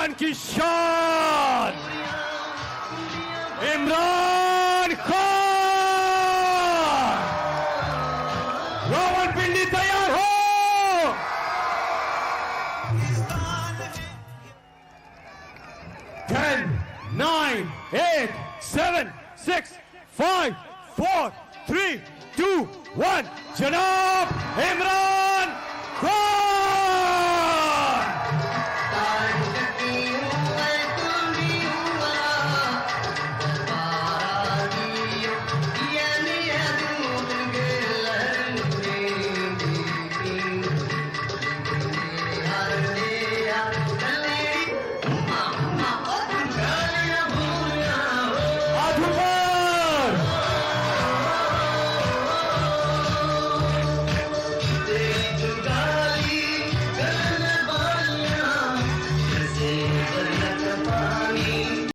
पाकिस्तान की शान इमरान खान। रावलपिंडी तैयार हो। 10, 9, 8, 7, 6, 5, 4, 3, 2, 1 जनाब इमरान